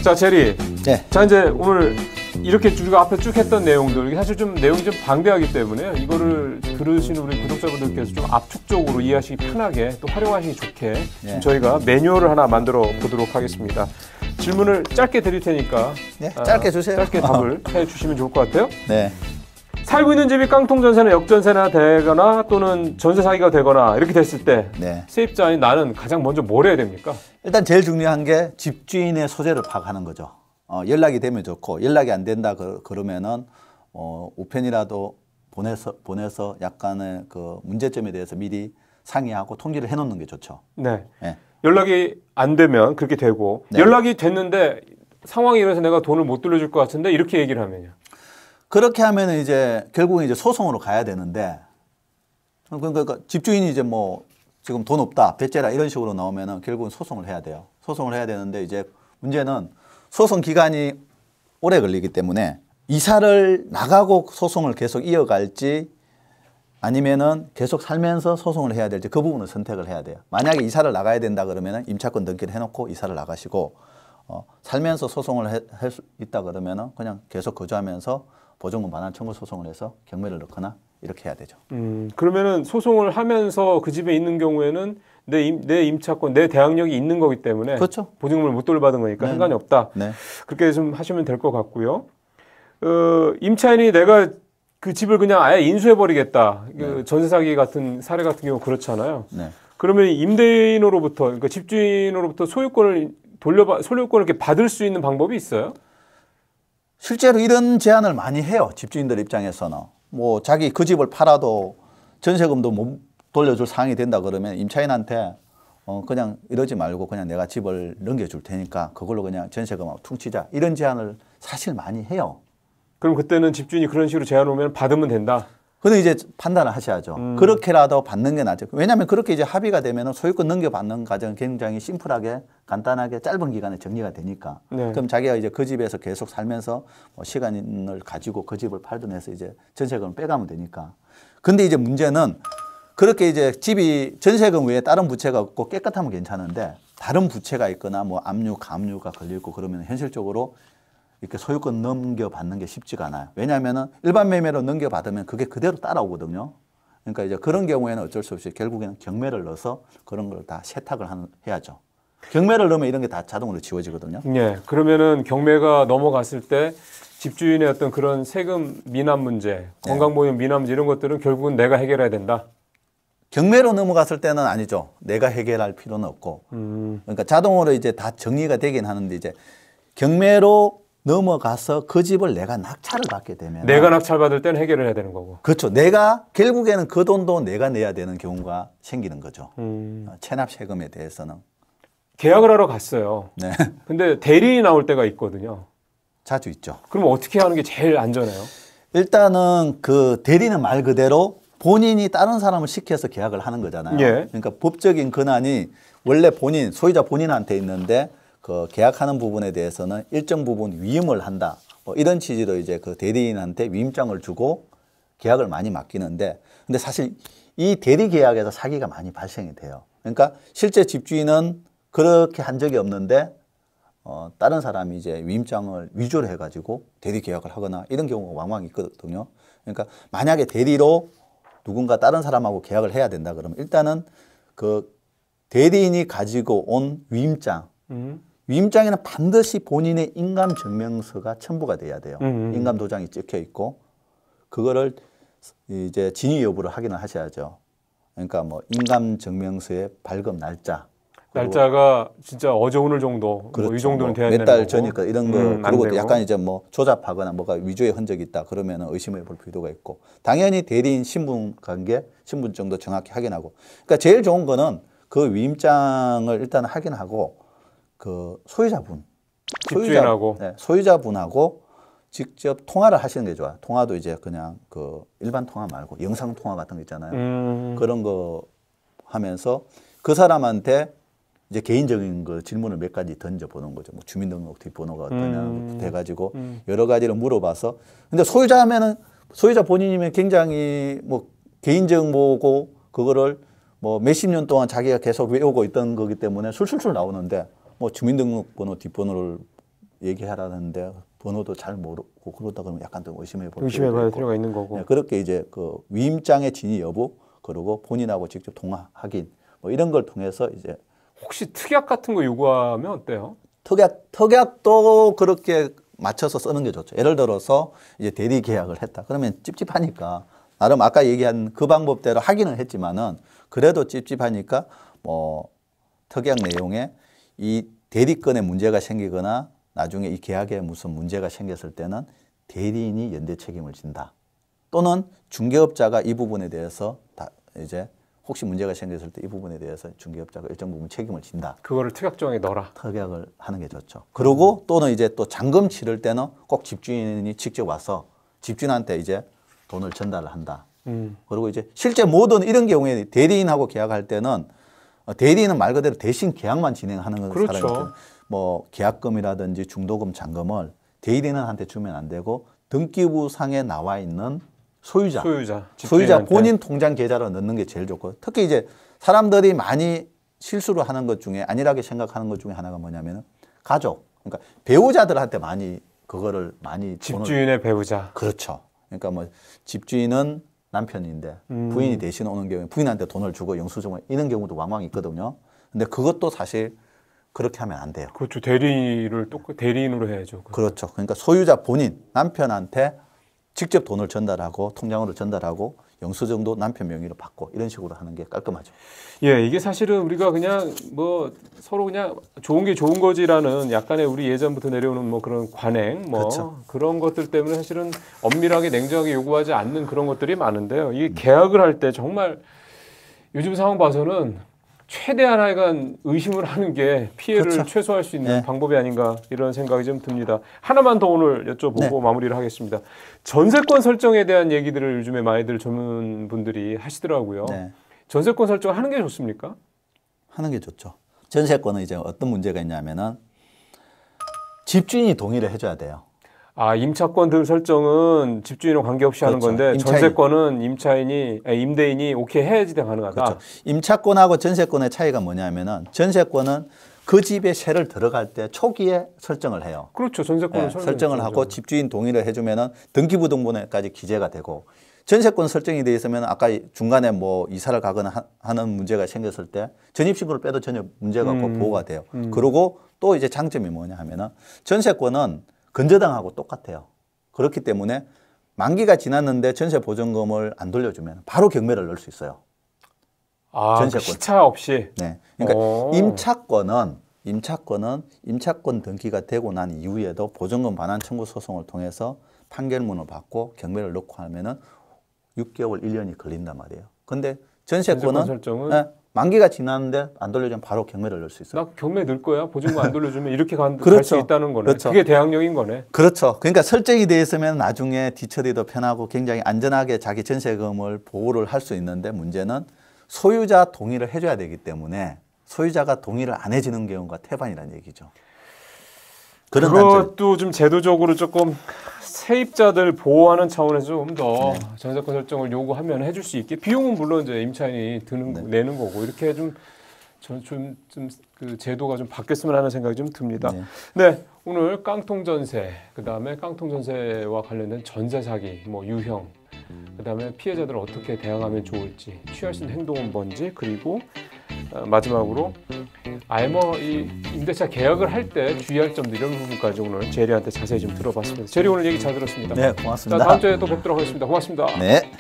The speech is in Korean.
자, 제리. 네. 자, 이제 오늘 이렇게 우리가 앞에 쭉 했던 내용들, 이게 사실 좀 내용이 좀 방대하기 때문에 이거를 들으시는 우리 구독자분들께서 좀 압축적으로 이해하시기 편하게 또 활용하시기 좋게 좀 저희가 매뉴얼을 하나 만들어 보도록 하겠습니다. 질문을 짧게 드릴 테니까 짧게 주세요. 짧게 답을 해주시면 좋을 것 같아요. 네. 살고 있는 집이 깡통 전세나 역전세나 되거나 또는 전세 사기가 되거나 이렇게 됐을 때 세입자인 나는 가장 먼저 뭘 해야 됩니까? 일단 제일 중요한 게 집주인의 소재를 파악하는 거죠. 연락이 되면 좋고 연락이 안 된다 그러면은 우편이라도 보내서 약간의 그 문제점에 대해서 미리 상의하고 통지를 해놓는 게 좋죠. 네. 연락이 안 되면 그렇게 되고 연락이 됐는데 상황이 이래서 내가 돈을 못 돌려줄 것 같은데 이렇게 얘기를 하면요. 그렇게 하면은 이제 결국은 이제 소송으로 가야 되는데 그러니까 집주인이 이제 뭐 지금 돈 없다, 배째라 이런 식으로 나오면은 결국은 소송을 해야 돼요. 소송을 해야 되는데 이제 문제는 소송 기간이 오래 걸리기 때문에 이사를 나가고 소송을 계속 이어갈지 아니면은 계속 살면서 소송을 해야 될지 그 부분을 선택을 해야 돼요. 만약에 이사를 나가야 된다 그러면은 임차권 등기를 해놓고 이사를 나가시고 살면서 소송을 할 수 있다 그러면은 그냥 계속 거주하면서 보증금 반환 청구 소송을 해서 경매를 넣거나 이렇게 해야 되죠. 그러면은 소송을 하면서 그 집에 있는 경우에는 내 임차권, 내 대항력이 있는 거기 때문에 그렇죠. 보증금을 못 돌려받은 거니까 상관이 없다. 그렇게 좀 하시면 될 것 같고요. 임차인이 내가 그 집을 그냥 아예 인수해버리겠다. 전세 사기 같은 사례 같은 경우 그렇잖아요. 그러면 임대인으로부터, 그러니까 집주인으로부터 소유권을 이렇게 받을 수 있는 방법이 있어요? 실제로 이런 제안을 많이 해요. 집주인들 입장에서는. 뭐 자기 그 집을 팔아도 전세금도 못 돌려줄 상황이 된다 그러면 임차인한테 그냥 이러지 말고 그냥 내가 집을 넘겨줄 테니까 그걸로 그냥 전세금하고 퉁치자. 이런 제안을 사실 많이 해요. 그럼 그때는 집주인이 그런 식으로 제안 오면 받으면 된다? 근데 이제 판단을 하셔야죠. 그렇게라도 받는 게 낫죠. 왜냐하면 그렇게 이제 합의가 되면 소유권 넘겨받는 과정은 굉장히 심플하게 간단하게 짧은 기간에 정리가 되니까. 그럼 자기가 이제 그 집에서 계속 살면서 시간을 가지고 그 집을 팔든 해서 이제 전세금을 빼가면 되니까. 근데 이제 문제는 그렇게 이제 집이 전세금 외에 다른 부채가 없고 깨끗하면 괜찮은데 다른 부채가 있거나 뭐 압류, 가압류가 걸려있고 그러면 현실적으로 이렇게 소유권 넘겨받는 게 쉽지가 않아요. 왜냐하면은 일반 매매로 넘겨받으면 그게 그대로 따라오거든요. 그러니까 이제 그런 경우에는 어쩔 수 없이 결국에는 경매를 넣어서 그런 걸 다 세탁을 해야죠. 경매를 넣으면 이런 게 다 자동으로 지워지거든요. 네. 그러면은 경매가 넘어갔을 때 집주인의 어떤 그런 세금 미납 문제, 건강보험 미납 문제 이런 것들은 결국은 내가 해결해야 된다. 경매로 넘어갔을 때는 아니죠. 내가 해결할 필요는 없고. 그러니까 자동으로 이제 다 정리가 되긴 하는데 이제 경매로 넘어가서 그 집을 내가 낙찰을 받게 되면 내가 낙찰받을 때는 해결을 해야 되는 거고. 그렇죠. 내가 결국에는 그 돈도 내가 내야 되는 경우가 생기는 거죠. 체납 세금에 대해서는. 계약을 하러 갔어요. 근데 대리인이 나올 때가 있거든요. 자주 있죠. 그럼 어떻게 하는 게 제일 안전해요? 일단은 그 대리는 말 그대로 본인이 다른 사람을 시켜서 계약을 하는 거잖아요. 그러니까 법적인 권한이 원래 소유자 본인한테 있는데 그 계약하는 부분에 대해서는 일정 부분 위임을 한다. 뭐 이런 취지로 이제 그 대리인한테 위임장을 주고 계약을 많이 맡기는데 근데 사실 이 대리 계약에서 사기가 많이 발생이 돼요. 그러니까 실제 집주인은 그렇게 한 적이 없는데 다른 사람이 이제 위임장을 위조를 해가지고 대리 계약을 하거나 이런 경우가 왕왕 있거든요. 그러니까 만약에 대리로 누군가 다른 사람하고 계약을 해야 된다 그러면 일단은 그 대리인이 가지고 온 위임장 위임장에는 반드시 본인의 인감증명서가 첨부가 돼야 돼요. 인감도장이 찍혀 있고 그거를 이제 진위 여부를 확인을 하셔야죠. 그러니까 뭐 인감증명서의 발급 날짜가 진짜 어제 오늘 정도 그렇죠. 뭐 이 정도는 돼야 되는 몇 달 거고. 전이니까 이런 거 그리고 약간 이제 뭐 조잡하거나 뭐가 위조의 흔적이 있다 그러면은 의심해 볼 필요가 있고 당연히 대리인 신분 관계 신분증도 정확히 확인하고 그러니까 제일 좋은 거는 그 위임장을 일단 확인하고 그 소유자분하고 직접 통화를 하시는 게 좋아요. 통화도 이제 그냥 그 일반 통화 말고 영상 통화 같은 거 있잖아요. 그런 거 하면서 그 사람한테 이제 개인적인 그 질문을 몇 가지 던져보는 거죠. 뭐 주민등록 뒷번호가 어떠냐부터 해가지고 여러 가지를 물어봐서 근데 소유자 본인이면 굉장히 뭐 개인정보고 그거를 뭐 몇십 년 동안 자기가 계속 외우고 있던 거기 때문에 술술술 나오는데 뭐 주민등록번호 뒷번호를 얘기하라는데 번호도 잘 모르고 그러다 그러면 약간 좀 의심해봐야 필요가 있는 거고. 네, 그렇게 이제 그 위임장의 진위 여부 그리고 본인하고 직접 통화 확인 뭐 이런 걸 통해서 이제 혹시 특약 같은 거 요구하면 어때요? 특약도 그렇게 맞춰서 쓰는 게 좋죠. 예를 들어서 이제 대리 계약을 했다. 그러면 찝찝하니까 나름 아까 얘기한 그 방법대로 확인을 했지만은 그래도 찝찝하니까 뭐 특약 내용에 이 대리권에 문제가 생기거나 나중에 이 계약에 무슨 문제가 생겼을 때는 대리인이 연대 책임을 진다. 또는 중개업자가 이 부분에 대해서 다 이제 혹시 문제가 생겼을 때 이 부분에 대해서 중개업자가 일정 부분 책임을 진다. 그거를 특약조항에 넣어라. 특약을 하는 게 좋죠. 그리고 또는 이제 또 잔금 치를 때는 꼭 집주인이 직접 와서 집주인한테 이제 돈을 전달을 한다. 그리고 이제 실제 모든 이런 경우에 대리인하고 계약할 때는 대리인은 말 그대로 대신 계약만 진행하는 그렇죠. 사람이거든요. 뭐 계약금이라든지 중도금, 잔금을 대리인한테 주면 안 되고 등기부상에 나와 있는 소유자 본인 통장 계좌로 넣는 게 제일 좋고 특히 이제 사람들이 많이 실수로 하는 것 중에 안일하게 생각하는 것 중에 하나가 뭐냐면 가족, 그러니까 배우자들한테 많이 그거를 많이 집주인의 배우자. 그렇죠. 그러니까 뭐 집주인은 남편인데 부인이 대신 오는 경우에 부인한테 돈을 주고 영수증을 이런 경우도 왕왕 있거든요. 근데 그것도 사실 그렇게 하면 안 돼요. 그렇죠. 대리인으로 해야죠. 그렇죠. 그러니까 소유자 본인 남편한테 직접 돈을 전달하고 통장으로 전달하고 영수증도 남편 명의로 받고 이런 식으로 하는 게 깔끔하죠. 예, 이게 사실은 우리가 그냥 뭐 서로 그냥 좋은 게 좋은 거지라는 약간의 우리 예전부터 내려오는 뭐 그런 관행 뭐 그렇죠. 그런 것들 때문에 사실은 엄밀하게 냉정하게 요구하지 않는 그런 것들이 많은데요. 이게 계약을 할 때 정말 요즘 상황 봐서는 최대한 하여간 의심을 하는 게 피해를 그렇죠. 최소화할 수 있는 방법이 아닌가 이런 생각이 좀 듭니다. 하나만 더 오늘 여쭤보고 마무리를 하겠습니다. 전세권 설정에 대한 얘기들을 요즘에 많이들 전문분들이 하시더라고요. 전세권 설정을 하는 게 좋습니까? 하는 게 좋죠. 전세권은 이제 어떤 문제가 있냐면은 집주인이 동의를 해줘야 돼요. 아, 임차권 설정은 집주인과 관계없이 하는 건데 전세권은 임대인이 오케이 해야지 가능하다. 그렇죠. 임차권하고 전세권의 차이가 뭐냐면은 전세권은 그 집에 세를 들어갈 때 초기에 설정을 해요. 그렇죠. 전세권은 설정을 하고 집주인 동의를 해주면은 등기부등본에까지 기재가 되고 전세권 설정이 돼 있으면 아까 중간에 뭐 이사를 가거나 하는 문제가 생겼을 때 전입신고를 빼도 전혀 문제가 없고 보호가 돼요. 그리고 또 이제 장점이 뭐냐 하면은 전세권은 건저당하고 똑같아요. 그렇기 때문에 만기가 지났는데 전세 보증금을 안 돌려주면 바로 경매를 넣을 수 있어요. 아, 전세권. 시차 없이? 네. 그러니까 임차권 등기가 되고 난 이후에도 보증금 반환 청구 소송을 통해서 판결문을 받고 경매를 넣고 하면은 6개월, 1년이 걸린단 말이에요. 근데 전세권은 설정은 만기가 지났는데 안 돌려주면 바로 경매를 넣을 수 있어요. 나 경매 넣을 거야. 보증금 안 돌려주면 이렇게 갈 그렇죠. 수 있다는 거네. 그렇죠. 그게 대항력인 거네. 그렇죠. 그러니까 설정이 돼 있으면 나중에 뒤처리도 편하고 굉장히 안전하게 자기 전세금을 보호를 할 수 있는데 문제는 소유자 동의를 해줘야 되기 때문에 소유자가 동의를 안 해주는 경우가 태반이라는 얘기죠. 그것도 좀 제도적으로 조금 세입자들 보호하는 차원에서 좀 더 전세권 설정을 요구하면 해줄 수 있게 비용은 물론 이제 임차인이 내는 거고 이렇게 그 제도가 좀 바뀌었으면 하는 생각이 좀 듭니다. 네, 오늘 깡통전세, 그 다음에 깡통전세와 관련된 전세 사기, 뭐 유형, 그 다음에 피해자들을 어떻게 대응하면 좋을지, 취할 수 있는 행동은 뭔지, 그리고 마지막으로 이 임대차 계약을 할 때 주의할 점들 이런 부분까지 오늘 제리한테 자세히 좀 들어봤습니다. 제리 오늘 얘기 잘 들었습니다. 네, 고맙습니다. 자, 다음 주에 또 뵙도록 하겠습니다. 고맙습니다. 네.